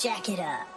jack it up.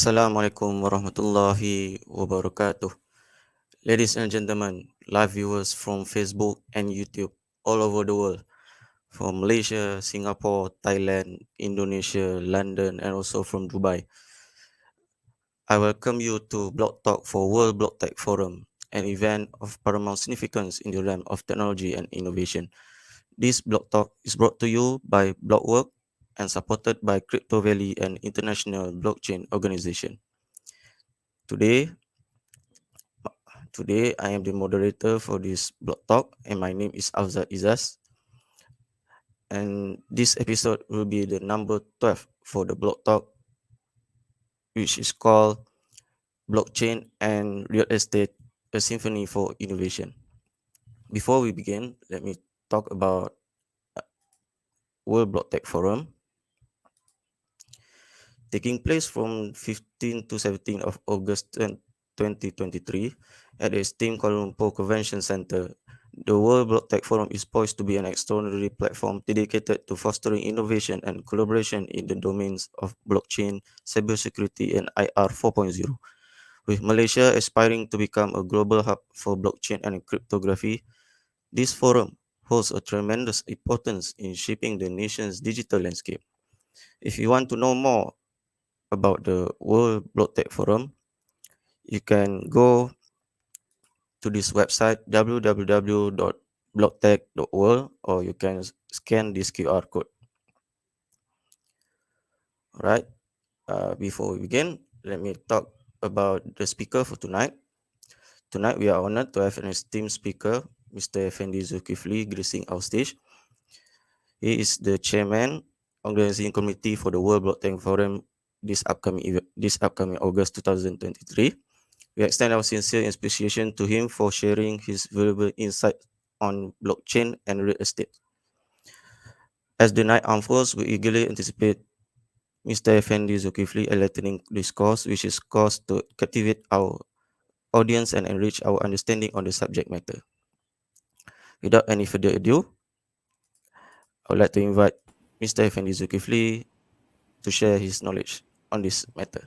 Assalamualaikum warahmatullahi wabarakatuh. Ladies and gentlemen, live viewers from Facebook and YouTube all over the world, from Malaysia, Singapore, Thailand, Indonesia, London, and also from Dubai. I welcome you to Blocktalk for World Blocktalk Forum, an event of paramount significance in the realm of technology and innovation. This Blocktalk is brought to you by Blockwork and supported by Crypto Valley, an international blockchain organization. Today, Today, I am the moderator for this blog talk, and my name is Afzal Izaz. And this episode will be the number 12 for the blog talk, which is called Blockchain and Real Estate, a Symphony for Innovation. Before we begin, let me talk about World Blockchain Forum. Taking place from 15 to 17 of August 2023 at the esteemed Kuala Lumpur Convention Center. The World Blockchain Forum is poised to be an extraordinary platform dedicated to fostering innovation and collaboration in the domains of blockchain, cybersecurity, and IR 4.0. With Malaysia aspiring to become a global hub for blockchain and cryptography, this forum holds a tremendous importance in shaping the nation's digital landscape. If you want to know more about the World Blockchain Forum, you can go to this website www.blocktech.world, or you can scan this QR code. All right. Before we begin, let me talk about the speaker for tonight. Tonight, we are honored to have an esteemed speaker, Mr. Effendi Zulkifli, gracing our stage. He is the chairman, organizing committee for the World Blockchain Forum this upcoming August 2023. We extend our sincere appreciation to him for sharing his valuable insight on blockchain and real estate. As the night unfolds, we eagerly anticipate Mr. Effendi Zulkifli enlightening discourse, which is caused to captivate our audience and enrich our understanding on the subject matter. Without any further ado, I would like to invite Mr. Effendi Zulkifli to share his knowledge on this matter.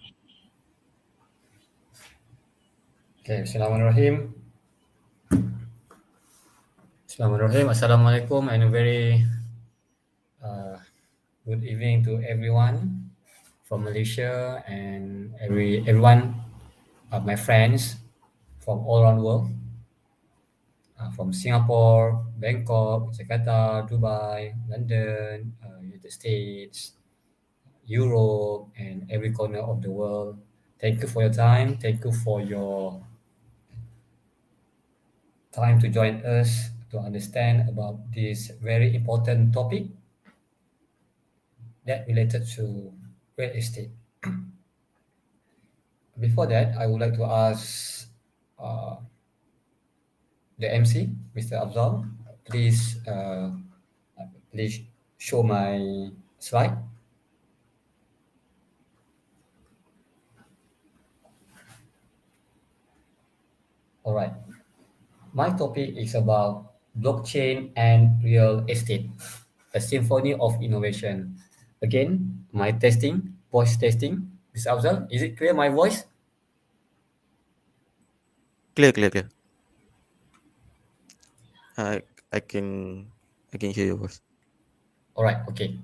Okay, Bismillahirrahmanirrahim. Bismillahirrahmanirrahim. Assalamualaikum and a very good evening to everyone from Malaysia and everyone of my friends from all around the world, from Singapore, Bangkok, Jakarta, Dubai, London, United States, Europe, and every corner of the world. Thank you for your time. Thank you for your time to join us to understand about this very important topic that related to real estate. Before that, I would like to ask uh, the MC, Mr. Abdul, please please show my slide. All right. My topic is about blockchain and real estate, a symphony of innovation. Again, my testing, voice testing. Mr. Abdul, is it clear my voice? Clear. I I can I can hear your voice. All right. Okay.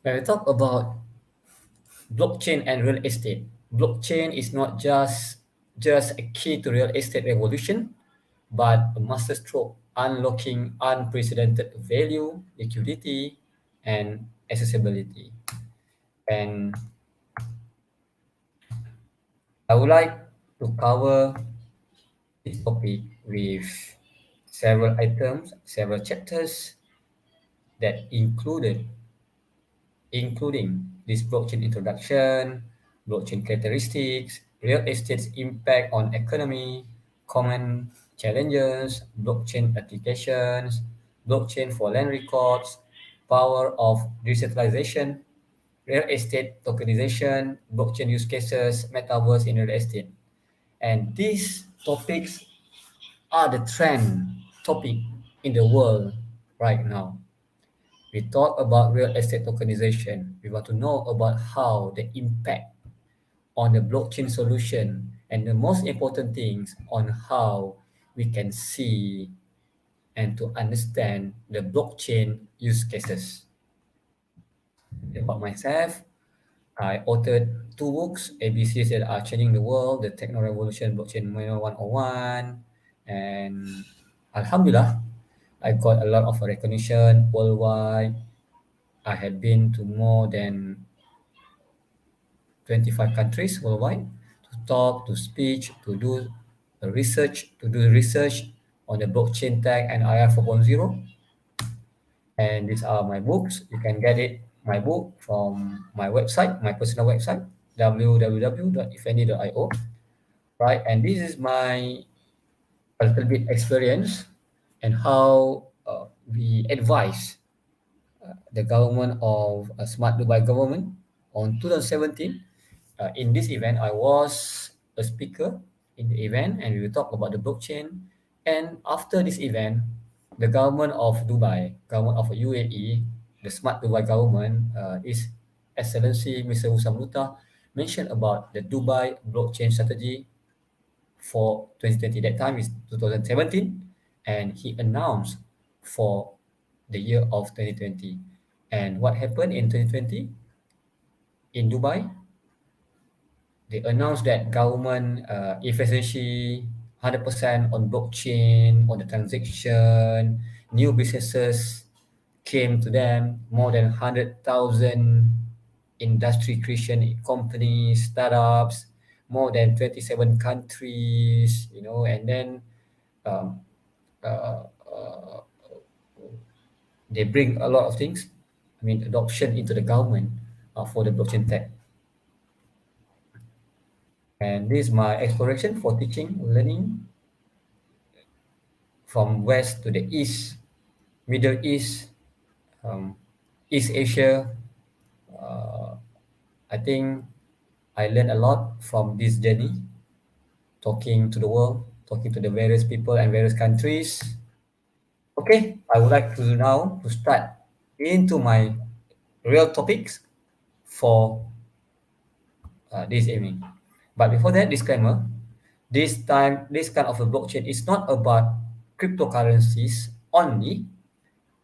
When we talk about blockchain and real estate, blockchain is not just a key to real estate revolution, but a masterstroke unlocking unprecedented value, liquidity, and accessibility. And I would like to cover this topic with several items, several chapters that including this blockchain introduction, blockchain characteristics, real estate's impact on economy, common challenges, blockchain applications, blockchain for land records, power of decentralization, real estate tokenization, blockchain use cases, metaverse in real estate. And these topics are the trend topic in the world right now. We talk about real estate tokenization. We want to know about how the impact on the blockchain solution and the most important things on how we can see and to understand the blockchain use cases. About myself, I authored two books, ABCs that are changing the world, the Techno Revolution Blockchain Manual 101, and Alhamdulillah, I got a lot of recognition worldwide. I had been to more than 25 countries worldwide to talk, to speak, to do research on the blockchain tech and IR 4.0. And these are my books. You can get it, my book, from my website, my personal website, www.ifendi.io. Right, and this is my a little bit experience and how we advise the government of Smart Dubai government on 2017. In this event, I was a speaker in the event, and we will talk about the blockchain. And after this event, the government of Dubai, government of UAE, the Smart Dubai government, is Excellency Mr. Usam Luta mentioned about the Dubai blockchain strategy for 2020. That time is 2017, and he announced for the year of 2020. And what happened in 2020 in Dubai? They announced that government efficiency 100% on blockchain, on the transaction, new businesses came to them, more than 100,000 industry creation companies, startups, more than 27 countries, and then um, uh, uh, they bring a lot of things, I mean, adoption into the government for the blockchain tech. And this is my exploration for teaching, learning from west to the east, Middle East, um, East Asia. Uh, I think I learned a lot from this journey, talking to the world, talking to the various people and various countries. Okay, I would like to now to start into my real topics for this evening. But before that, disclaimer: this kind of a blockchain is not about cryptocurrencies only,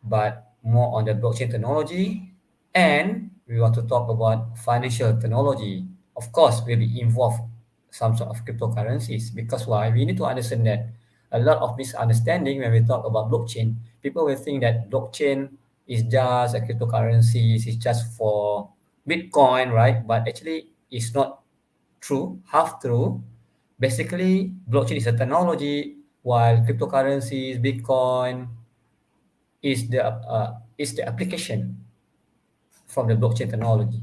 but more on the blockchain technology, and we want to talk about financial technology. Of course, will be involved some sort of cryptocurrencies, because why? We need to understand that a lot of misunderstanding when we talk about blockchain. People will think that blockchain is just a cryptocurrency, it's just for Bitcoin, right? But actually, it's not true, half true. Basically, blockchain is a technology, while cryptocurrencies, Bitcoin, is the application from the blockchain technology.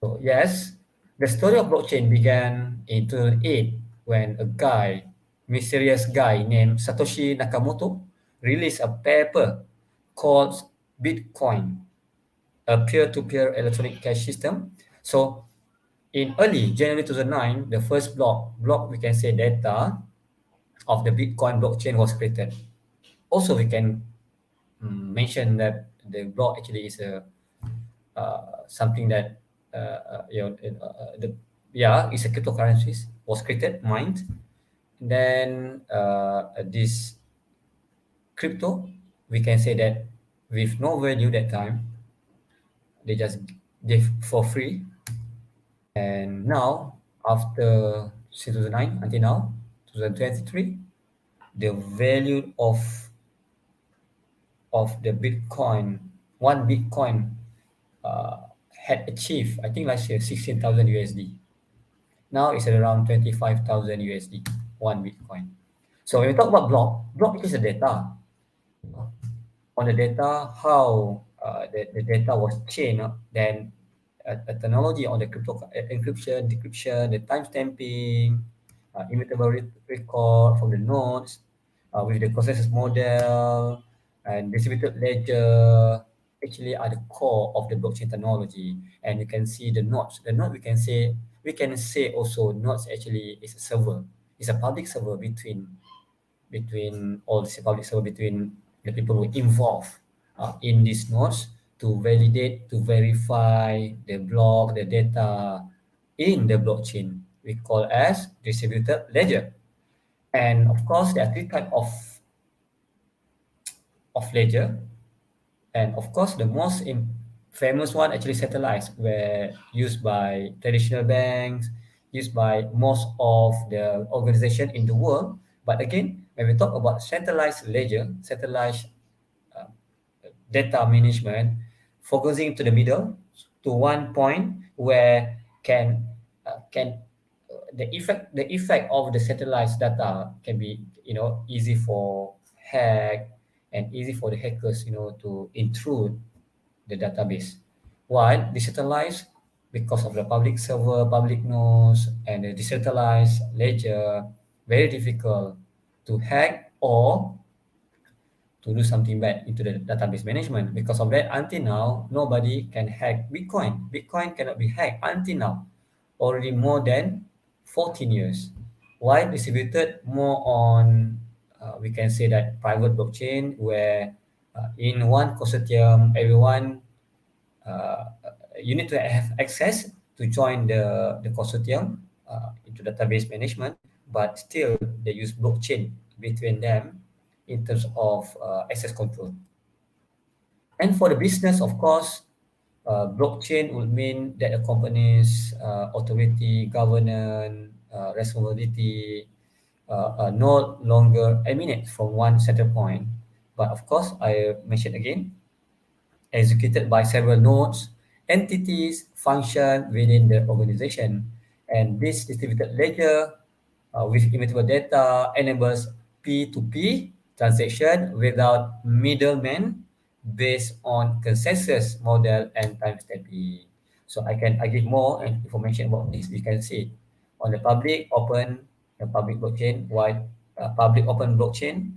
So yes, the story of blockchain began in 2008 when a guy, mysterious guy named Satoshi Nakamoto, released a paper called Bitcoin, a peer-to-peer electronic cash system. So in early January 2009, the first block we can say data of the Bitcoin blockchain was created. Also, we can mention that the block actually is a something that the yeah, it's a cryptocurrencies was created, mined. Then this crypto, we can say that with no value that time, they just give for free. And now, after 2009 until now, 2023, the value of the Bitcoin, one Bitcoin, had achieved, I think last year, 16,000 USD. Now it's at around 25,000 USD, one Bitcoin. So when we talk about block is a data. On the data, how the data was chained, then a technology on the crypto encryption, decryption, the timestamping, immutable record from the nodes, with the consensus model and distributed ledger, actually are the core of the blockchain technology. And you can see the nodes. The node we can say also nodes actually is a server. It's a public server between all the public server between the people who involved in these nodes to validate, to verify the block, the data, in the blockchain we call as distributed ledger. And of course, there are three types of ledger. And of course, the most famous one actually centralized, were used by traditional banks, used by most of the organization in the world. But again, when we talk about centralized ledger, centralized uh, data management, focusing to the middle, to one point where can the effect of the centralized data can be, easy for hack, and easy for the hackers, to intrude the database. While decentralized, because of the public server, public nodes, and the decentralized ledger, very difficult to hack or to do something bad into the database management. Because of that, until now, nobody can hack Bitcoin. Bitcoin cannot be hacked until now, already more than 14 years. Why distributed more on, we can say that private blockchain, where in one consortium, everyone, you need to have access to join the consortium into database management, but still they use blockchain between them in terms of access control. And for the business, of course, blockchain would mean that a company's authority, governance, responsibility no longer emanate from one central point. But of course, I mentioned again, executed by several nodes, entities, function within the organization. And this distributed ledger with immutable data enables P2P transaction without middlemen, based on consensus model and timestamping. So I give more information about this. You can see on the public open, the public blockchain, wide public open blockchain,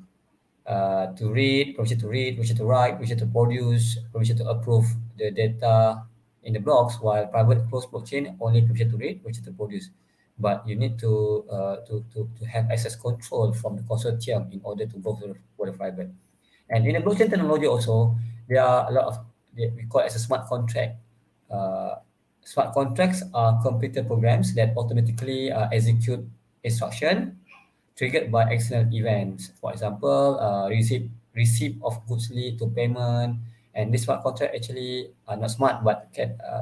to read, permission to write, permission to produce, permission to approve the data in the blocks, while private closed blockchain only permission to read, permission to produce. But you need to have access control from the consortium in order to go for the private. And in the blockchain technology also, there are a lot of, we call it as a smart contract. Uh, Smart contracts are computer programs that automatically execute instruction triggered by external events. For example, receipt of goods lead to payment. And this smart contract actually are not smart, but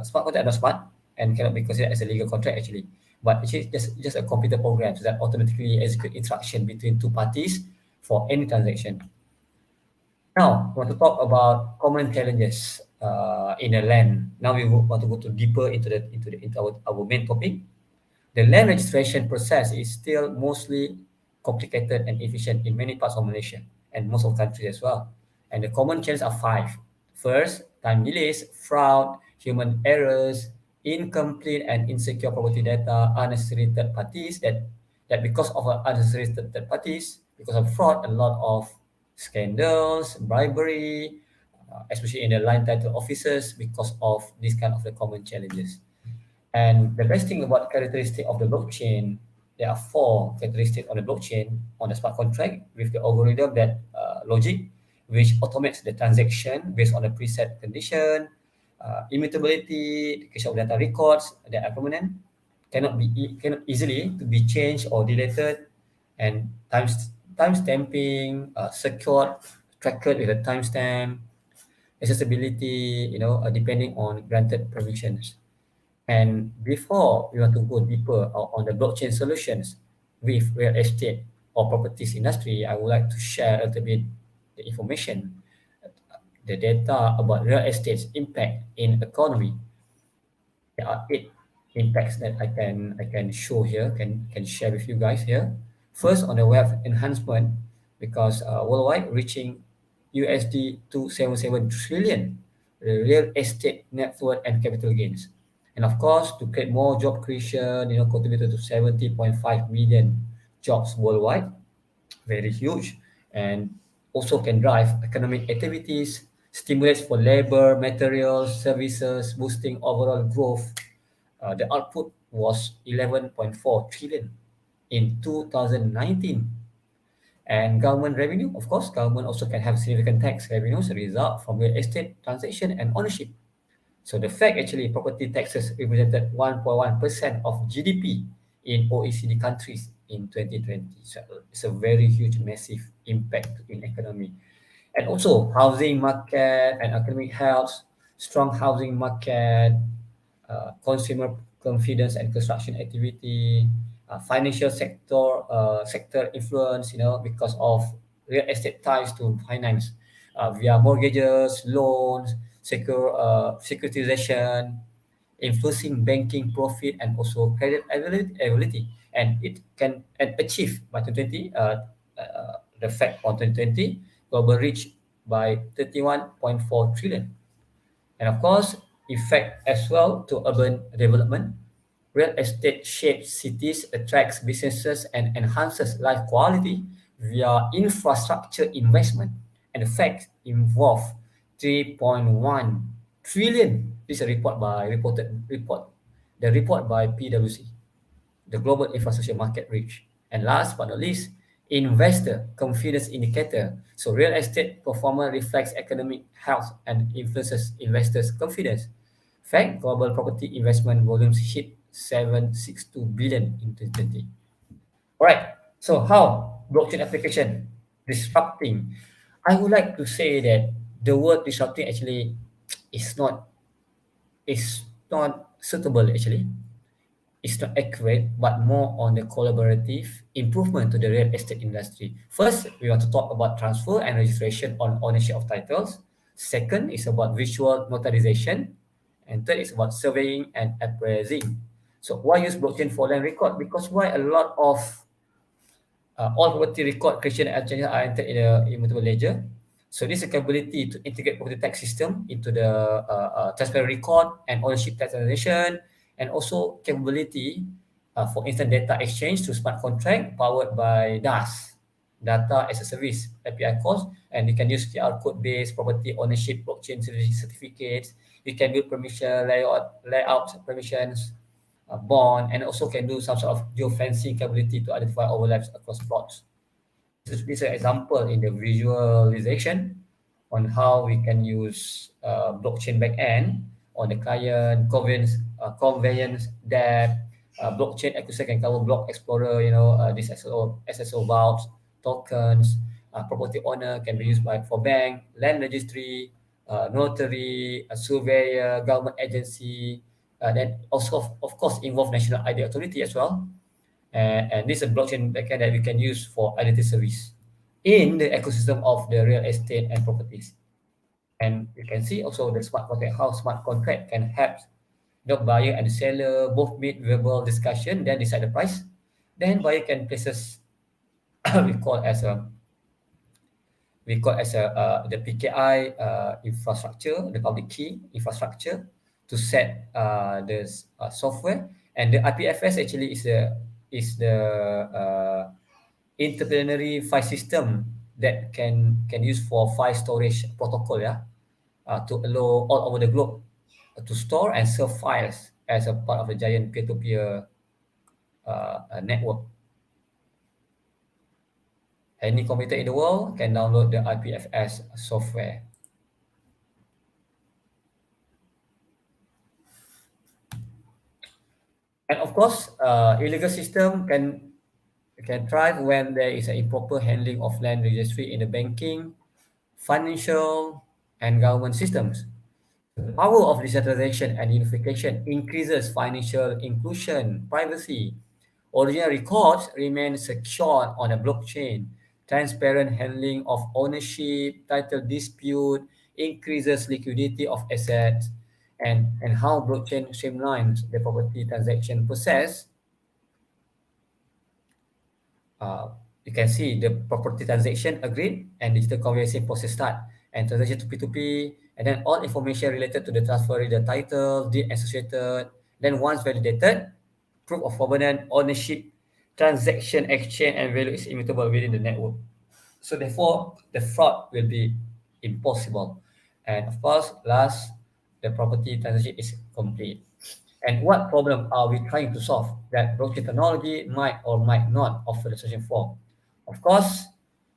smart contract are not smart and cannot be considered as a legal contract actually. But actually just a computer program that automatically execute instruction between two parties for any transaction. Now, we want to talk about common challenges in the land. Now we want to go to deeper into our main topic. The land registration process is still mostly complicated and efficient in many parts of Malaysia and most of countries as well. And the common challenges are five. First, time delays, fraud, human errors, incomplete and insecure property data, unnecessary third parties, that because of unnecessary third parties, because of fraud, a lot of scandals, bribery, especially in the line title offices, because of these kind of the common challenges. And the best thing about characteristic of the blockchain, there are four characteristics on the blockchain, on the smart contract, with the algorithm that logic, which automates the transaction based on a preset condition, immutability, the case of data records that are permanent, cannot easily to be changed or deleted, and time stamping, secured, tracked with a timestamp, accessibility, depending on granted permissions. And before we want to go deeper on the blockchain solutions with real estate or properties industry, I would like to share a little bit the information, the data about real estate's impact in economy. There are eight impacts that I can show here, can share with you guys here. First, on the wealth enhancement, because worldwide reaching USD 277 trillion, the real estate net worth and capital gains. And of course, to create more job creation, contributed to 70.5 million jobs worldwide, very huge, and also can drive economic activities, stimulates for labor, materials, services, boosting overall growth. The output was 11.4 trillion in 2019. And government revenue, of course, government also can have significant tax revenues result from real estate transaction and ownership. So the fact actually property taxes represented 1.1% of GDP in OECD countries in 2020. So it's a very huge, massive impact in economy. And also housing market and economic health, strong housing market, consumer confidence and construction activity, financial sector influence, because of real estate ties to finance via mortgages, loans, securitization, influencing banking profit and also credit ability. And it can and achieve by 2020, the fact on 2020, global reach by 31.4 trillion. And of course, effect as well to urban development. Real estate shapes cities, attracts businesses, and enhances life quality via infrastructure investment. And the facts involve 3.1 trillion. This is a report by the report by PwC, the global infrastructure market reach. And last but not least, investor confidence indicator. So real estate performance reflects economic health and influences investors' confidence. Fact, global property investment volumes hit 762 billion in 2020. All right. So how blockchain application disrupting? I would like to say that the word disrupting actually is not is not suitable actually. Is not accurate, but more on the collaborative improvement to the real estate industry. First, we want to talk about transfer and registration on ownership of titles. Second is about visual notarization. And third is about surveying and appraising. So why use blockchain for land record? Because why a lot of all property record creation and changes are entered in a immutable ledger. So this capability to integrate property tax system into the transparent record and ownership tax transaction, and also capability for instant data exchange through smart contract powered by DAS, data as a service API calls, and you can use QR code based property ownership blockchain certificates. You can build permission layout permissions, bond, and also can do some sort of geofencing capability to identify overlaps across plots. This is an example in the visualization on how we can use blockchain backend on the client, conveyance, depth, blockchain ecosystem can cover block explorer, this SSO vaults, tokens, property owner can be used by for bank, land registry, notary, a surveyor, government agency, then also of course involve national ID authority as well. And this is a blockchain backend that we can use for identity service in the ecosystem of the real estate and properties. And you can see also the smart contract, how smart contract can help the buyer and the seller both meet verbal discussion, then decide the price. Then buyer can places we call as a the PKI infrastructure, the public key infrastructure to set the software, and the IPFS actually is the interdisciplinary file system that can use for file storage protocol, to allow all over the globe to store and serve files as a part of a giant peer-to-peer network. Any computer in the world can download the IPFS software. And of course, illegal system can thrive when there is an improper handling of land registry in the banking, financial, and government systems. The power of decentralization and unification increases financial inclusion, privacy. Original records remain secure on a blockchain. Transparent handling of ownership, title dispute, increases liquidity of assets, and how blockchain streamlines the property transaction process. uh, you can see the property transaction agreed and digital conveyancing process start, and transaction to P2P, and then all information related to the transfer, the title, deed associated. Then once validated, proof of covenant, ownership, transaction exchange, and value is immutable within the network. So therefore, the fraud will be impossible. And of course, last, the property transaction is complete. And what problem are we trying to solve that blockchain technology might or might not offer the solution for? Of course,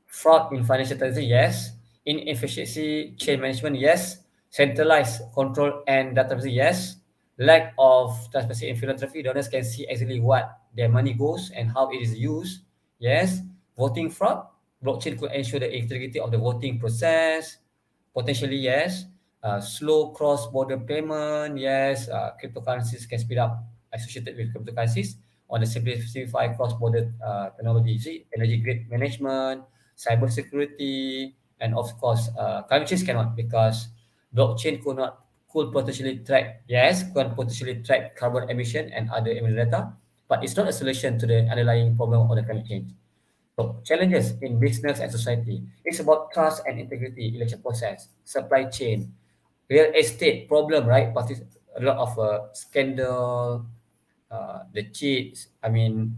fraud in financial transaction, yes. Inefficiency chain management, yes. Centralized control and data privacy, yes. Lack of transparency in philanthropy, donors can see exactly what their money goes and how it is used, yes. Voting fraud, blockchain could ensure the integrity of the voting process, potentially, yes. Slow cross-border payment, yes. Cryptocurrencies can speed up associated with cryptocurrencies on the simplify cross-border technology, see, energy grid management, cyber security, and of course, climate change cannot because blockchain could potentially track, yes, can potentially track carbon emission and other emission data, but it's not a solution to the underlying problem of the climate change. So challenges in business and society. It's about trust and integrity, election process, supply chain, real estate problem, right? A lot of scandal, the cheats. I mean,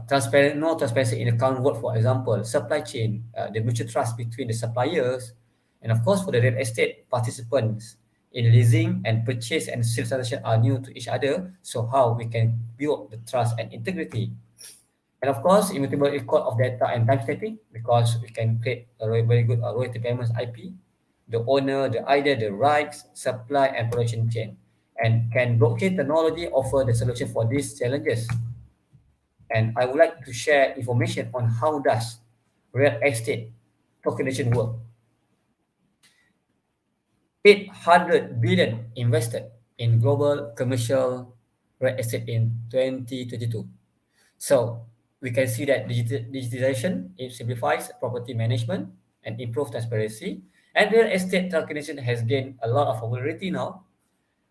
transparent, no transparency in account work, for example, supply chain, the mutual trust between the suppliers, and of course for the real estate participants in leasing and purchase and sales transaction are new to each other. So how we can build the trust and integrity, and of course, immutable record of data and timestamping because we can create a very good royalty payments IP, the owner, the idea, the rights, supply, and production chain. And can blockchain technology offer the solution for these challenges? And I would like to share information on how does real estate tokenization work. 800 billion invested in global commercial real estate in 2022. So we can see that digitization, it simplifies property management and improve transparency. And real estate tokenization has gained a lot of popularity now.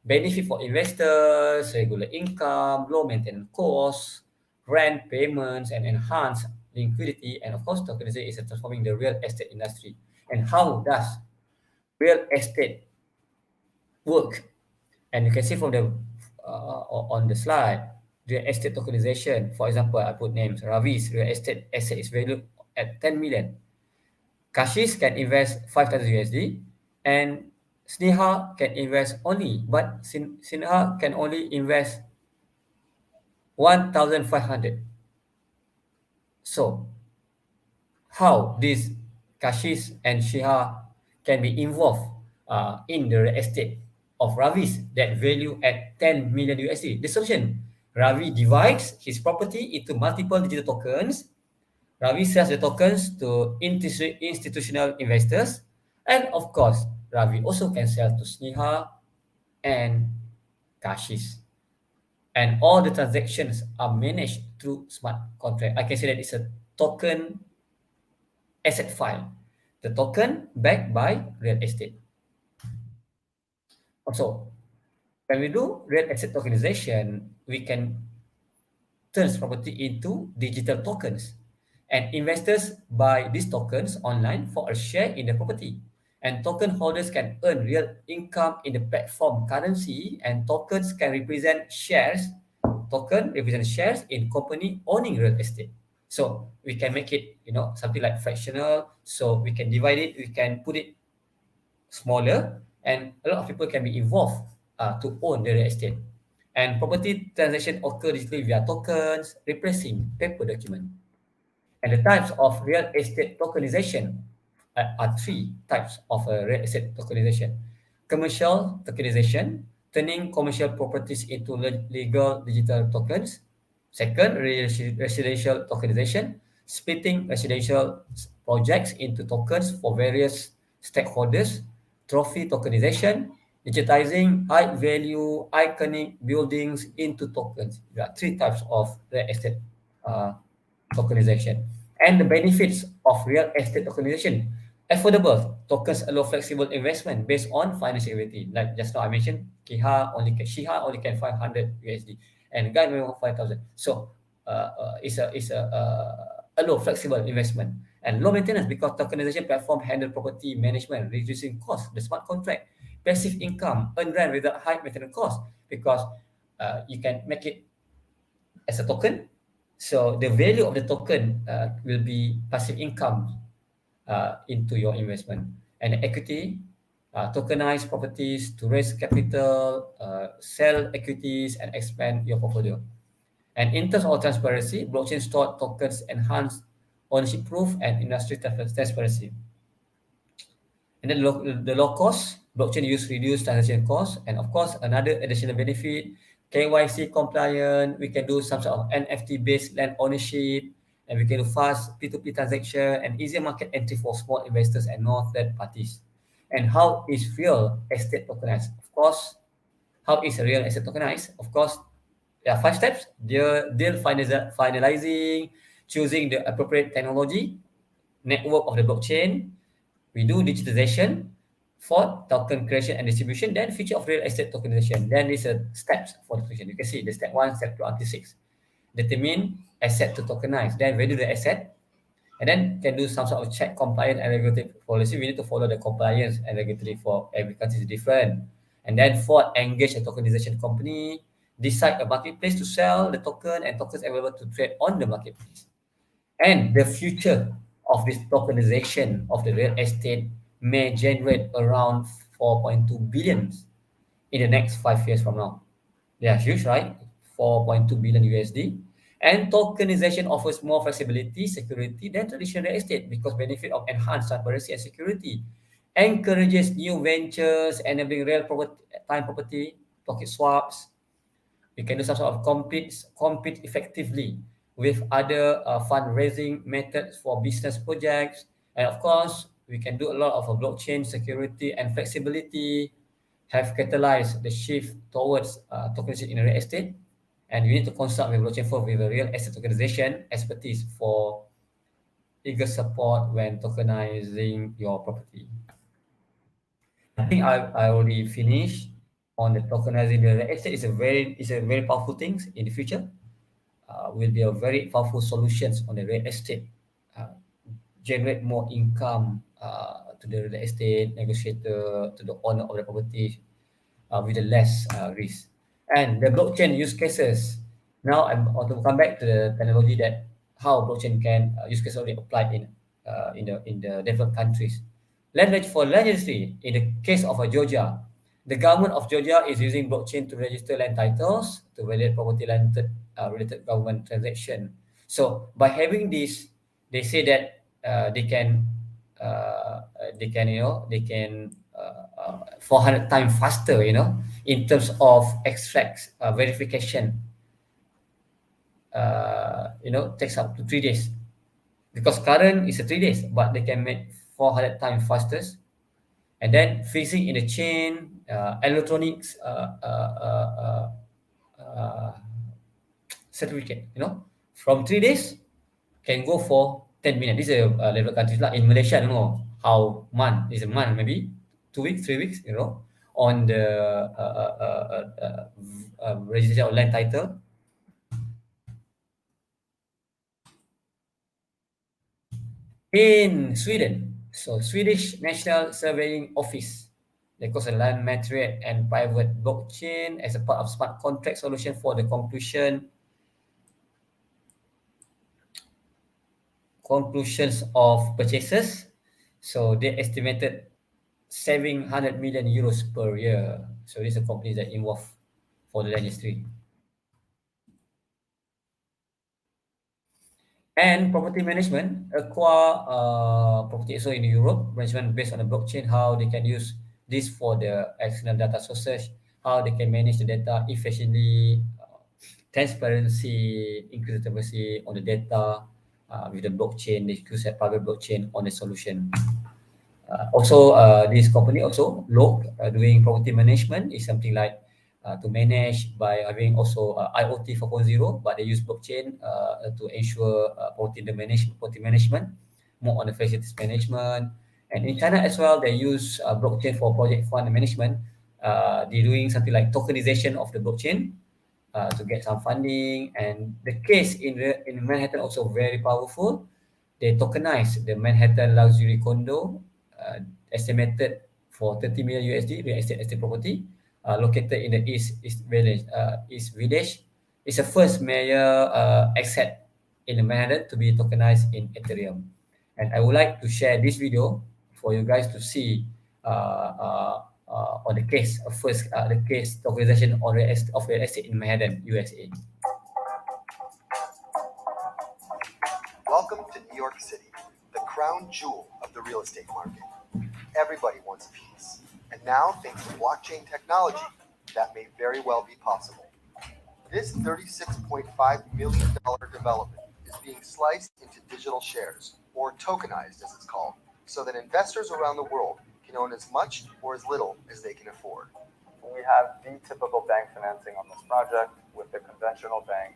Benefit for investors, regular income, low maintenance costs, rent payments, and enhanced liquidity. And of course, tokenization is transforming the real estate industry. And how does real estate work? And you can see from the on the slide, real estate tokenization. For example, I put names. Ravi's real estate asset is valued at 10 million. Kashish can invest 5,000 USD, and Sneha can invest only, but Sneha can only invest 1,500. So how this Kashish and Shiha can be involved in the real estate of Ravi's that value at 10 million USD. The solution, Ravi divides his property into multiple digital tokens. Ravi sells the tokens to institutional investors. And of course, Ravi also can sell to Sneha and Kashish. And all the transactions are managed through smart contract. I can say that it's a token asset file, the token backed by real estate. Also, when we do real estate tokenization, we can turn property into digital tokens. And investors buy these tokens online for a share in the property. And token holders can earn real income in the platform currency, and tokens can represent shares. Token represent shares in company owning real estate. So we can make it, something like fractional. So we can divide it, we can put it smaller, and a lot of people can be involved to own the real estate. And property transaction occur digitally via tokens, replacing paper document. And the types of real estate tokenization are three types of real estate tokenization. Commercial tokenization, turning commercial properties into legal digital tokens. Second, residential tokenization, splitting residential projects into tokens for various stakeholders. Trophy tokenization, digitizing high value iconic buildings into tokens. There are three types of real estate uh, tokenization. And the benefits of real estate tokenization. Affordable tokens allow flexible investment based on financiability. Like just now I mentioned, Shiha only can 500 USD, and Guy may want 5,000. So it's a allow flexible investment and low maintenance because tokenization platform handle property management, reducing cost. The smart contract, passive income, earn rent without high maintenance cost because you can make it as a token. So the value of the token will be passive income into your investment. And equity, tokenize properties to raise capital, sell equities, and expand your portfolio. And in terms of transparency, blockchain stored tokens enhance ownership proof and industry transparency. And then the low cost, Blockchain use reduce transaction costs, and of course, another additional benefit, KYC compliant. We can do some sort of NFT based land ownership, and we can do fast P2P transaction and easier market entry for small investors and non third parties. And how is real estate tokenized? Of course, how is a real estate tokenized? Of course, there are five steps. Deal finalizing, choosing the appropriate technology, network of the blockchain. We do digitization, fourth, token creation and distribution, then feature of real estate tokenization. Then there's a steps for tokenization. You can see the step one, step two, until six. Determine asset to tokenize, then value the asset, and then can do some sort of check compliance and regulatory policy. We need to follow the compliance and regulatory for every country is different. And then fourth, engage a tokenization company, decide a marketplace to sell the token and tokens available to trade on the marketplace. And the future of this tokenization of the real estate may generate around 4.2 billion in the next 5 years from now. They are huge, right? 4.2 billion USD. And tokenization offers more flexibility, security than traditional real estate because benefit of enhanced transparency and security. Encourages new ventures, enabling real property, time property, pocket swaps. We can do some sort of compete effectively with other fundraising methods for business projects. And of course, we can do a lot of blockchain security and flexibility have catalyzed the shift towards tokenization in real estate. And you need to consult with blockchain firm with a real estate tokenization expertise for eager support when tokenizing your property. I think I already finished on the tokenizing the real estate. Is a very powerful thing in the future. Will be a very powerful solutions on the real estate. Uh, Generate more income to the real estate negotiator, to the owner of the property, with the less risk. And the blockchain use cases. Now I want to come back to the technology that how blockchain can use cases already applied in the different countries. Land for land registry. In the case of Georgia, the government of Georgia is using blockchain to register land titles to validate property land related government transaction. So by having this, they say that they can 400 times faster, in terms of extracts verification. Takes up to 3 days because current is a 3 days, but they can make 400 times faster. And then freezing in the chain, electronics uh, certificate, from 3 days can go for 10 minutes. This is a level countries like in Malaysia. I don't know how month is a month, maybe 2 weeks, 3 weeks, on the registration of land title. In Sweden, so Swedish National Surveying Office, they cause a land material and private blockchain as a part of smart contract solution for the conclusions of purchases. So they estimated saving 100 million euros per year. So these are companies that involved for the land industry. And property management, acquire property also in Europe, management based on the blockchain, how they can use this for the external data sources, how they can manage the data efficiently, transparency, increase the transparency on the data with the blockchain. They use a private blockchain on the solution. Also, this company also look doing property management is something like to manage by having also IoT 4.0, but they use blockchain to ensure property management more on the facilities management. And in China as well, they use blockchain for project fund management. They're doing something like tokenization of the blockchain to get some funding. And the case in Manhattan also very powerful. They tokenize the Manhattan luxury condo, estimated for 30 million USD real estate property, located in the East Village. It's the first major asset in Manhattan to be tokenized in Ethereum. And I would like to share this video for you guys to see on the case of the case tokenization of real estate in Manhattan, USA. Welcome to New York City, the crown jewel of the real estate market. Everybody wants a piece. And now, thanks to blockchain technology, that may very well be possible. This $36.5 million development is being sliced into digital shares, or tokenized as it's called, so that investors around the world can own as much or as little as they can afford. We have the typical bank financing on this project with the conventional bank,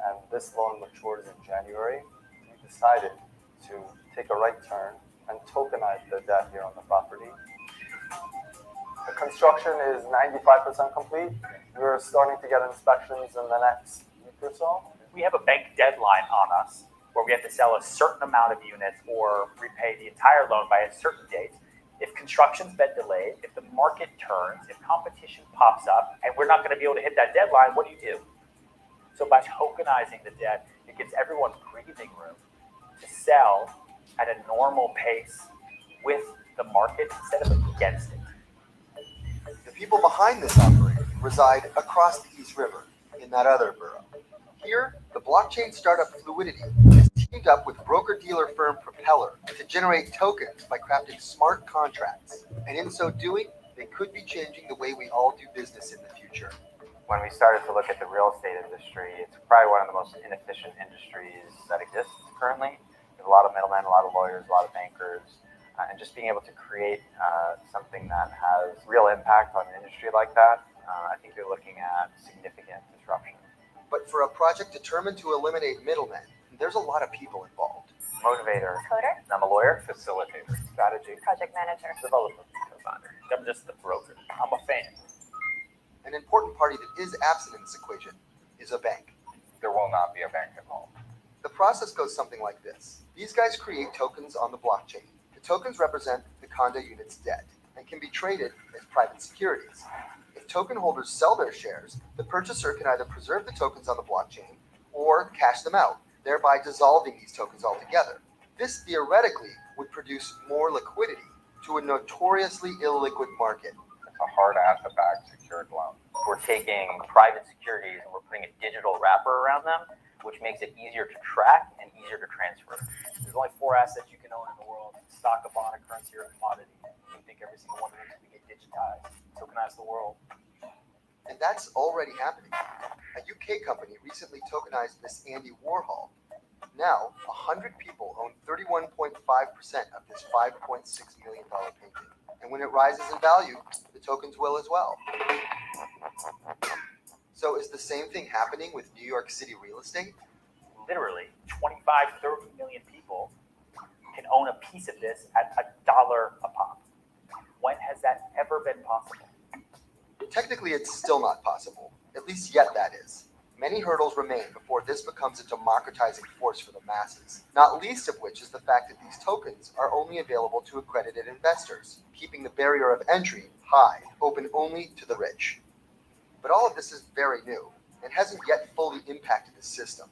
and this loan matures in January. We decided to take a right turn and tokenize the debt here on the property. The construction is 95% complete. We're starting to get inspections in the next week or so. We have a bank deadline on us where we have to sell a certain amount of units or repay the entire loan by a certain date. If construction's been delayed, if the market turns, if competition pops up, and we're not going to be able to hit that deadline, what do? So by tokenizing the debt, it gives everyone breathing room to sell at a normal pace with the market instead of against it. The people behind this operation reside across the East River, in that other borough. Here, the blockchain startup Fluidity has teamed up with broker-dealer firm Propeller to generate tokens by crafting smart contracts. And in so doing, they could be changing the way we all do business in the future. When we started to look at the real estate industry, it's probably one of the most inefficient industries that exists currently. There's a lot of middlemen, a lot of lawyers, a lot of bankers, and just being able to create something that has real impact on an industry like that, I think you're looking at significant disruption. But for a project determined to eliminate middlemen, there's a lot of people involved. Motivator. Coder. I'm a lawyer. Facilitator. Strategy. Project manager. Developer. Co-founder. I'm just the broker. I'm a fan. An important party that is absent in this equation is a bank. There will not be a bank involved. The process goes something like this. These guys create tokens on the blockchain. The tokens represent the condo unit's debt and can be traded as private securities. If token holders sell their shares, the purchaser can either preserve the tokens on the blockchain or cash them out, thereby dissolving these tokens altogether. This theoretically would produce more liquidity to a notoriously illiquid market. It's a hard asset-backed secured loan. We're taking private securities and we're putting a digital wrapper around them, which makes it easier to track and easier to transfer. There's only 4 assets you can own in the world: stock, a bond, a currency, or a commodity. We think every single one of these can get digitized, tokenize the world. And that's already happening. A UK company recently tokenized Miss Andy Warhol. Now, 100 people own 31.5% of this $5.6 million painting. And when it rises in value, the tokens will as well. So is the same thing happening with New York City real estate? Literally, 25, 30 million people can own a piece of this at $1 a pop. When has that ever been possible? Technically, it's still not possible. At least yet, that is. Many hurdles remain before this becomes a democratizing force for the masses, not least of which is the fact that these tokens are only available to accredited investors, keeping the barrier of entry high, open only to the rich. But all of this is very new and hasn't yet fully impacted the system.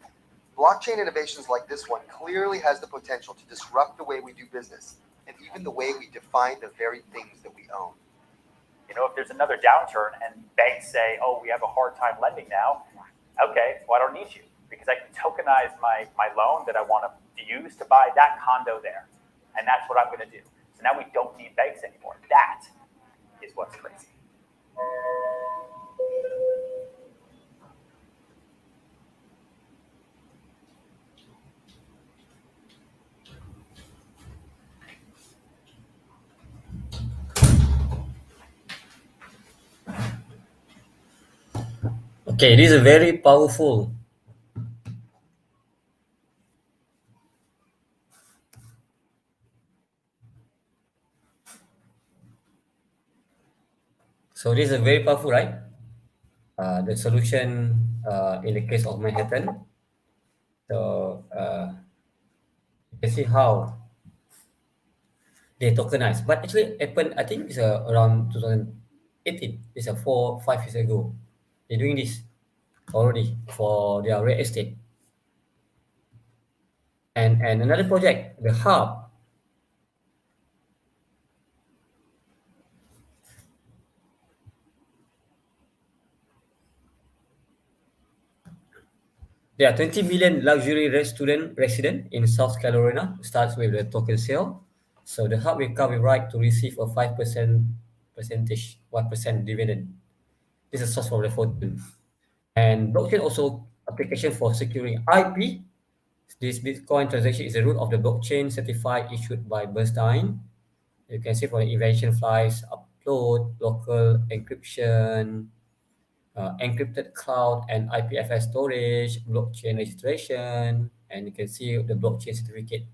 Blockchain innovations like this one clearly has the potential to disrupt the way we do business and even the way we define the very things that we own. You know, if there's another downturn and banks say, oh, we have a hard time lending now, okay, well, I don't need you because I can tokenize my loan that I want to use to buy that condo there. And that's what I'm going to do. So now we don't need banks anymore. That is what's crazy. Okay, this is very powerful. So this is very powerful, right? The solution in the case of Manhattan. So you can see how they tokenize. But actually happened, I think it's around 2018. It's 5 years ago. They're doing this already for their real estate. And another project, the hub. There are 20 million luxury resident in South Carolina. Starts with the token sale. So the hub will come with right to receive a 5% 1% dividend. This is a source for the fortune. And blockchain also application for securing IP. This Bitcoin transaction is the root of the blockchain certified issued by Bernstein. You can see for the invention flies, upload, local encryption, encrypted cloud and IPFS storage, blockchain registration, and you can see the blockchain certificate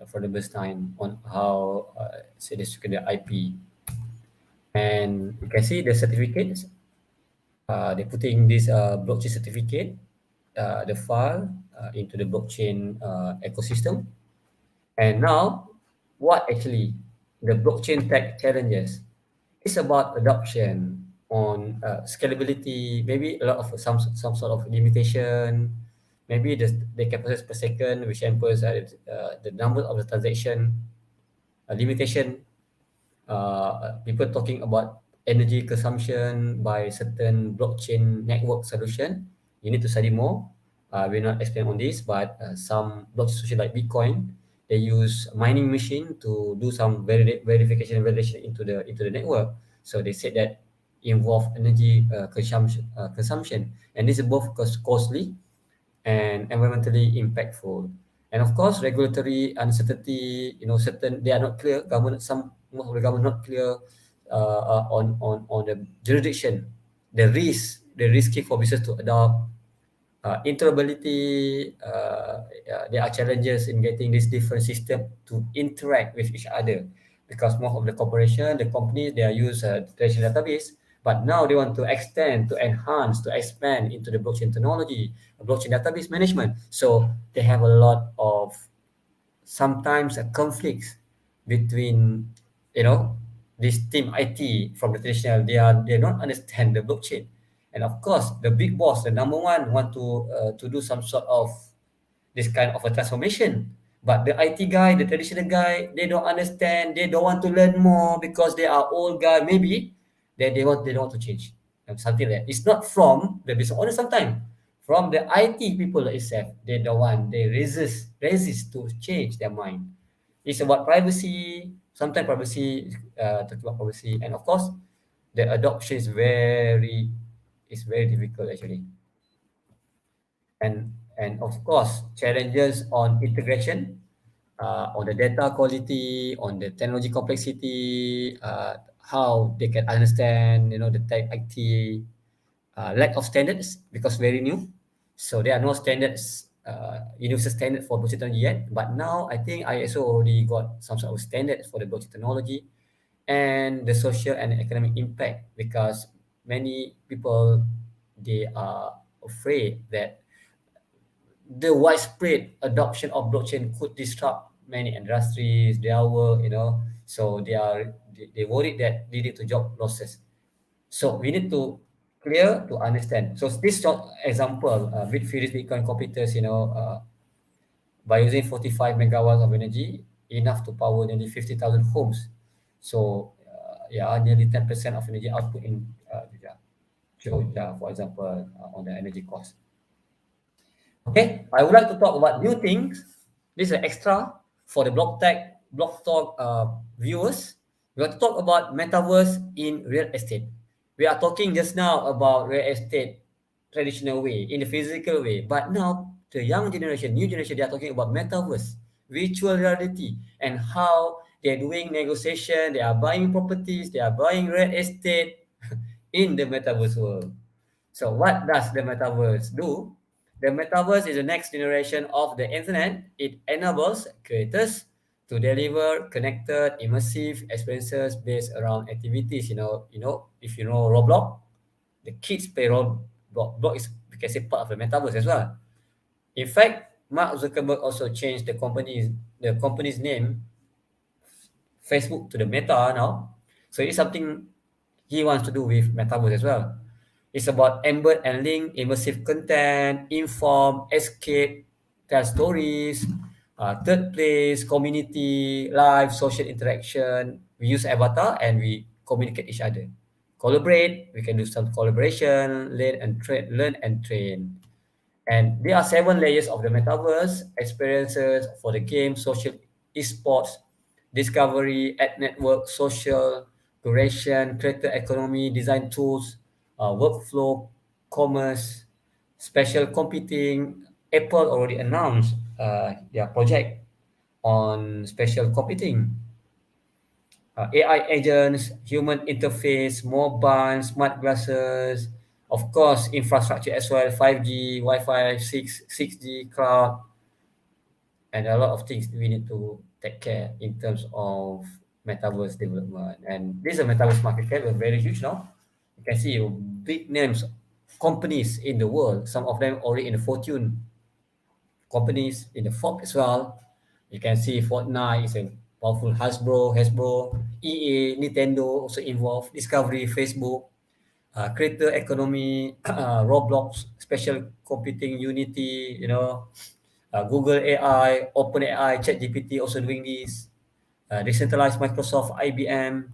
for the Bernstein on how say they secure the IP. And you can see the certificates. They're putting this blockchain certificate, the file into the blockchain ecosystem. And now, what actually the blockchain tech challenges? It's about adoption on scalability, maybe a lot of some sort of limitation, maybe the capacity per second, which hampers the number of the transaction, limitation, people talking about energy consumption by certain blockchain network solution. You need to study more. We're not explain on this, but some blockchain solution like Bitcoin, they use mining machine to do some verification and validation into the network. So they said that involve energy consumption, and this is both costly and environmentally impactful. And of course, regulatory uncertainty, certain they are not clear. Government, some most of the government not clear on the jurisdiction, the risky for business to adopt. Interoperability, there are challenges in getting this different system to interact with each other because most of the corporation, the companies, they are use traditional database, but now they want to extend, to enhance, to expand into the blockchain technology, blockchain database management. So they have a lot of sometimes conflicts between this team IT from the traditional. They don't understand the blockchain, and of course the big boss, the number one, want to do some sort of this kind of a transformation. But the IT guy, the traditional guy, they don't understand. They don't want to learn more because they are old guy. Maybe they don't want to change. And something like that. It's not from the business owner sometimes. From the IT people itself, they don't want. They resist to change their mind. It's about privacy. Sometimes privacy, talk about privacy, and of course, the adoption is very difficult actually. And of course challenges on integration, on the data quality, on the technology complexity, how they can understand the tech IT, lack of standards because very new, so there are no standards, universal standard for blockchain technology yet, but now I think ISO already got some sort of standards for the blockchain technology. And the social and economic impact, because many people, they are afraid that the widespread adoption of blockchain could disrupt many industries, their work, so they worried that leading to job losses. So we need to clear to understand. So this short example, Bitfury's Bitcoin computers, by using 45 megawatts of energy, enough to power nearly 50,000 homes. So yeah, nearly 10% of energy output in Georgia, for example, on the energy cost. Okay, I would like to talk about new things. This is extra for the Blocktalk viewers. We want to talk about metaverse in real estate. We are talking just now about real estate traditional way, in the physical way, but now the young generation, new generation, they are talking about metaverse, virtual reality, and how they're doing negotiation, they are buying properties, they are buying real estate in the metaverse world. So what does the metaverse do? The metaverse is the next generation of the internet. It enables creators to deliver connected, immersive experiences based around activities. If you know Roblox, the kids play Roblox. Block is, we can say, part of the metaverse as well. In fact, Mark Zuckerberg also changed the company's name, Facebook, to the Meta now. So it's something he wants to do with metaverse as well. It's about embed and link immersive content, inform, escape, tell stories, third place, community, live, social interaction. We use avatar and we communicate each other. Collaborate, we can do some collaboration, learn and train. And there are 7 layers of the metaverse: experiences for the game, social, esports, discovery, ad network, social, curation, creator economy, design tools, workflow, commerce, special computing. Apple already announced their project on special computing, AI agents, human interface, mobile, smart glasses, of course, infrastructure as well, 5G, Wi-Fi, 6G, cloud, and a lot of things we need to take care in terms of metaverse development. And this is a metaverse market cap, very huge now. You can see big names, companies in the world, some of them already in the fortune companies in the Forbes as well. You can see Fortnite is a powerful Hasbro, EA, Nintendo also involved, Discovery, Facebook, creator economy, Roblox, special computing, Unity, Google AI, OpenAI, ChatGPT also doing this, decentralized Microsoft, IBM,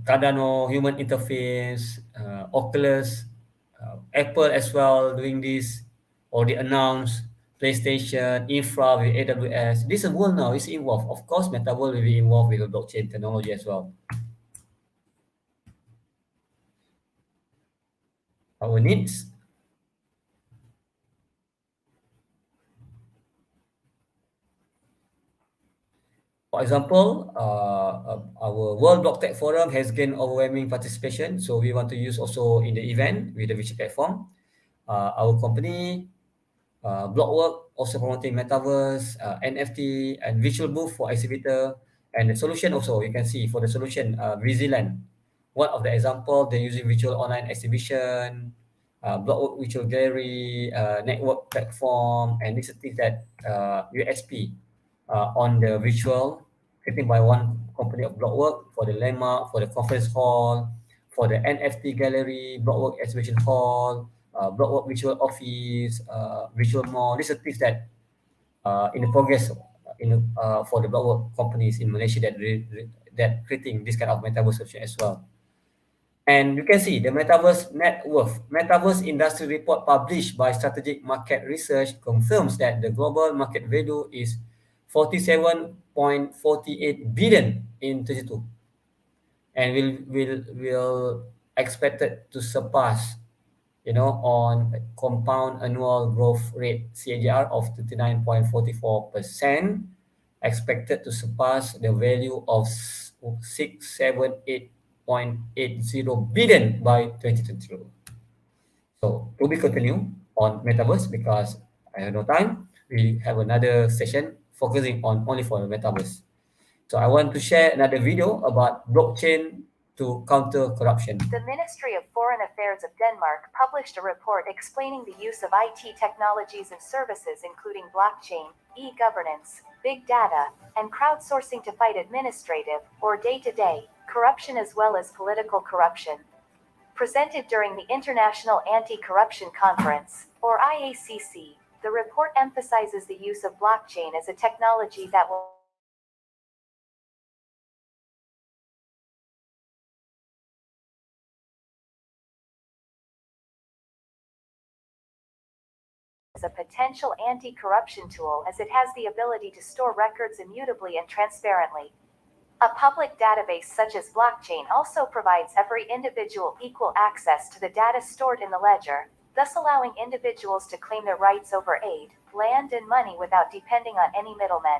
Cardano, human interface, Oculus, Apple as well doing this, already announced, PlayStation, Infra with AWS. This world now is involved. Of course, Metaverse will be involved with the blockchain technology as well. Our needs. For example, our World Blocktalk Forum has gained overwhelming participation, so we want to use also in the event with the virtual platform. Our company, Blockwork, also promoting metaverse, NFT, and virtual booth for exhibitor, and the solution also you can see for the solution, Vigilant. One of the example they're using virtual online exhibition, Blockwork virtual gallery, network platform, and these are things that USP on the virtual created by one company of Blockwork for the landmark, for the conference hall, for the NFT gallery, Blockwork exhibition hall, Blockwork virtual office, virtual mall. These are things that in the progress for the Blockwork companies in Malaysia that creating this kind of metaverse solution as well. And you can see the Metaverse Net Worth. Metaverse Industry Report published by Strategic Market Research confirms that the global market value is 47.48 billion in 22 and will expected to surpass on a compound annual growth rate CAGR of 39.44%, expected to surpass the value of 678.80 billion by 2022. So to be continued on metaverse because I have no time. We have another session focusing on only for the metaverse. So I want to share another video about blockchain to counter corruption. The Ministry of Foreign Affairs of Denmark published a report explaining the use of IT technologies and services including blockchain, e-governance, big data, and crowdsourcing to fight administrative, or day-to-day, corruption as well as political corruption. Presented during the International Anti-Corruption Conference, or IACC, the report emphasizes the use of blockchain as a technology that will as a potential anti-corruption tool as it has the ability to store records immutably and transparently. A public database such as blockchain also provides every individual equal access to the data stored in the ledger, thus allowing individuals to claim their rights over aid, land and money without depending on any middlemen.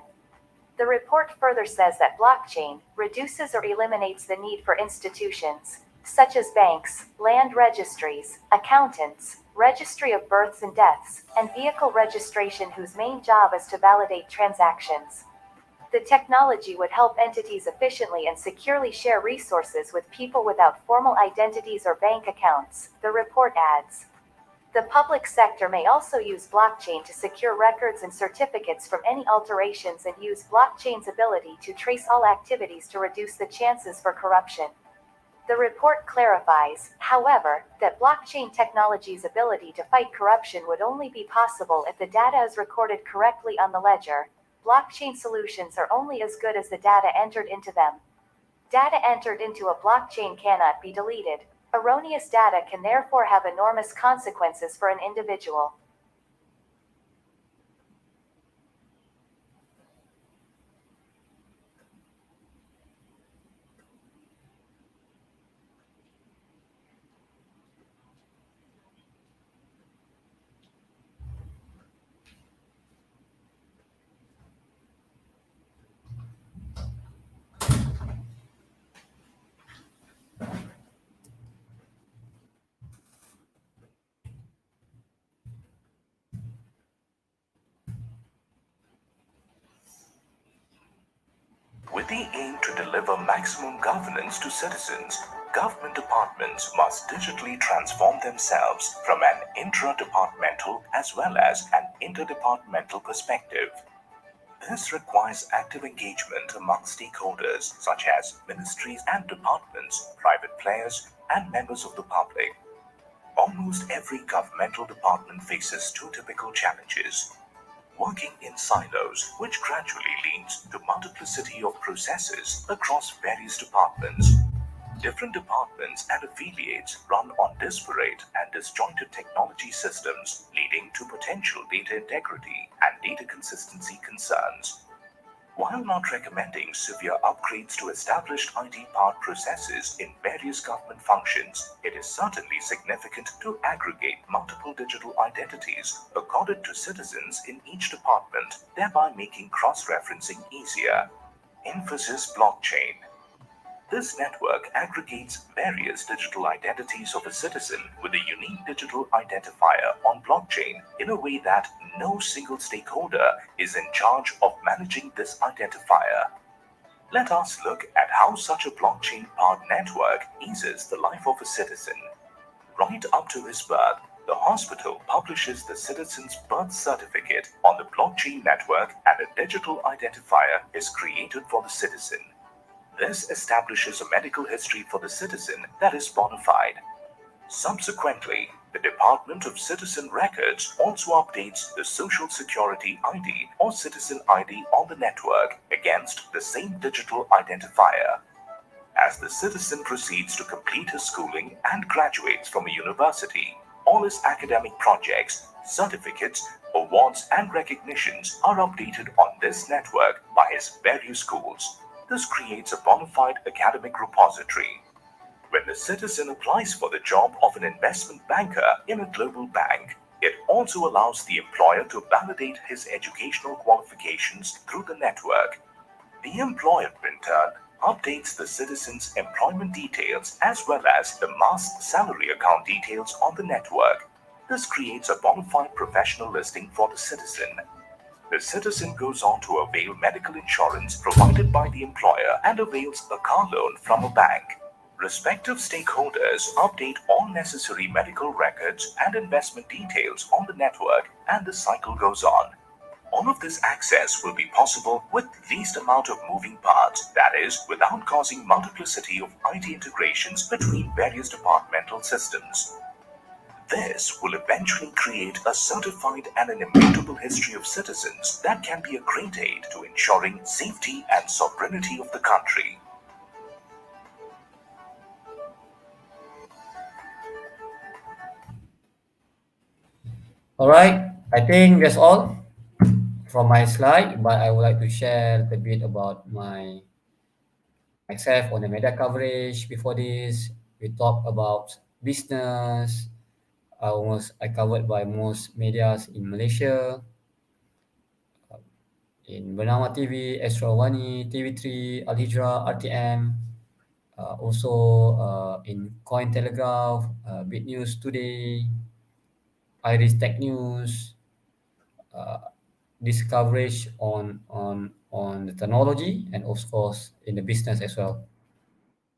The report further says that blockchain reduces or eliminates the need for institutions, such as banks, land registries, accountants, registry of births and deaths, and vehicle registration whose main job is to validate transactions. The technology would help entities efficiently and securely share resources with people without formal identities or bank accounts, the report adds. The public sector may also use blockchain to secure records and certificates from any alterations and use blockchain's ability to trace all activities to reduce the chances for corruption. The report clarifies, however, that blockchain technology's ability to fight corruption would only be possible if the data is recorded correctly on the ledger. Blockchain solutions are only as good as the data entered into them. Data entered into a blockchain cannot be deleted. Erroneous data can therefore have enormous consequences for an individual. With the aim to deliver maximum governance to citizens, government departments must digitally transform themselves from an intra-departmental as well as an interdepartmental perspective. This requires active engagement among stakeholders such as ministries and departments, private players, and members of the public. Almost every governmental department faces two typical challenges: working in silos, which gradually leads to multiplicity of processes across various departments. Different departments and affiliates run on disparate and disjointed technology systems, leading to potential data integrity and data consistency concerns. While not recommending severe upgrades to established IT-powered processes in various government functions, it is certainly significant to aggregate multiple digital identities accorded to citizens in each department, thereby making cross-referencing easier. Emphasis blockchain. This network aggregates various digital identities of a citizen with a unique digital identifier on blockchain in a way that no single stakeholder is in charge of managing this identifier. Let us look at how such a blockchain powered network eases the life of a citizen. Right up to his birth, the hospital publishes the citizen's birth certificate on the blockchain network, and a digital identifier is created for the citizen. This establishes a medical history for the citizen that is bona fide. Subsequently, the Department of Citizen Records also updates the Social Security ID or Citizen ID on the network against the same digital identifier. As the citizen proceeds to complete his schooling and graduates from a university, all his academic projects, certificates, awards, and recognitions are updated on this network by his various schools. This creates a bona fide academic repository. When the citizen applies for the job of an investment banker in a global bank, it also allows the employer to validate his educational qualifications through the network. The employer, in turn, updates the citizen's employment details as well as the mass salary account details on the network. This creates a bona fide professional listing for the citizen. The citizen goes on to avail medical insurance provided by the employer and avails a car loan from a bank. Respective stakeholders update all necessary medical records and investment details on the network, and the cycle goes on. All of this access will be possible with least amount of moving parts, that is, without causing multiplicity of IT integrations between various departmental systems. This will eventually create a certified and an immutable history of citizens that can be a great aid to ensuring safety and sovereignty of the country. All right, I think that's all from my slide, but I would like to share a bit about myself on the media coverage. Before this, we talk about business. I covered by most medias in Malaysia, in Bernama TV, Astro Wani, TV3, Al Hijrah, RTM, also in Cointelegraph, Bit News Today, Iris Tech News. This coverage on the technology and of course in the business as well.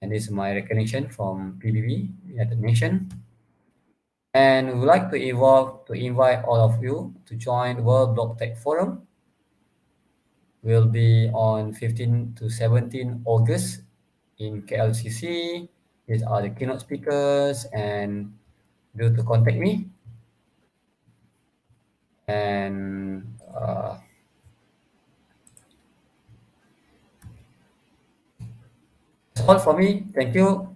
And this is my recognition from PBB, United Nation. And we would like to invite all of you to join the World Blocktalk Forum. Will be on 15 to 17 August in KLCC. These are the keynote speakers, and do to contact me. And that's all for me. Thank you.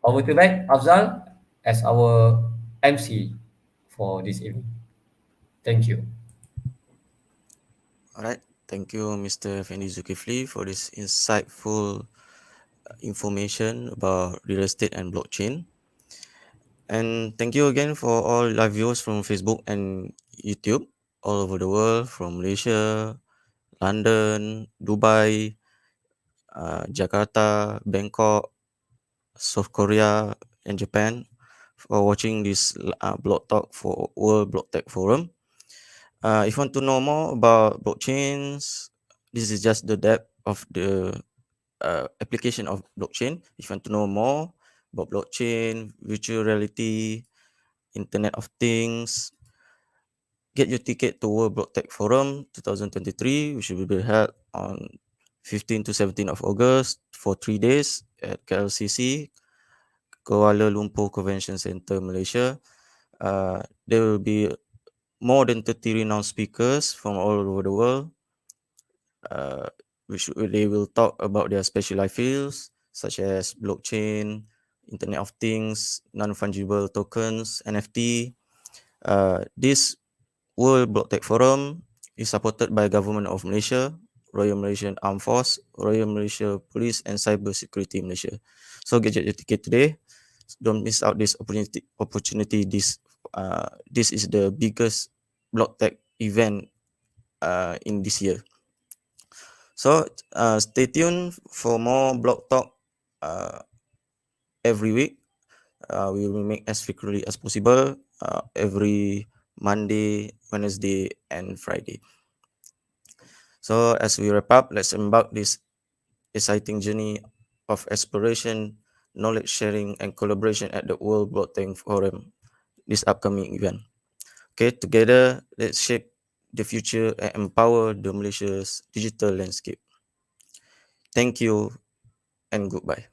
Over to back Afzal as our MC for this evening. Thank you. All right. Thank you, Mr. Fendi Zulkifli, for this insightful information about real estate and blockchain. And thank you again for all live viewers from Facebook and YouTube all over the world, from Malaysia, London, Dubai, Jakarta, Bangkok, South Korea, and Japan, for watching this Block Talk for World Block Tech Forum. If you want to know more about blockchains, this is just the depth of the application of blockchain. If you want to know more about blockchain, virtual reality, Internet of Things, get your ticket to World Blocktalk Forum 2023, which will be held on 15 to 17 of August for 3 days at KLCC, Kuala Lumpur Convention Center, Malaysia. There will be more than 30 renowned speakers from all over the world, which they will talk about their specialized fields such as blockchain, Internet of Things, non-fungible tokens, NFT. This World Blocktalk Forum is supported by Government of Malaysia, Royal Malaysian Armed Force, Royal Malaysia Police, and Cyber Security Malaysia. So get your ticket today. Don't miss out this opportunity. This is the biggest Blocktalk event in this year. So stay tuned for more Block Talk every week. We will make as frequently as possible every Monday, Wednesday, and Friday. So as we wrap up, let's embark this exciting journey of exploration, knowledge sharing, and collaboration at the World Blockchain Forum, this upcoming event. Okay, together, let's shape the future and empower the Malaysia's digital landscape. Thank you and goodbye.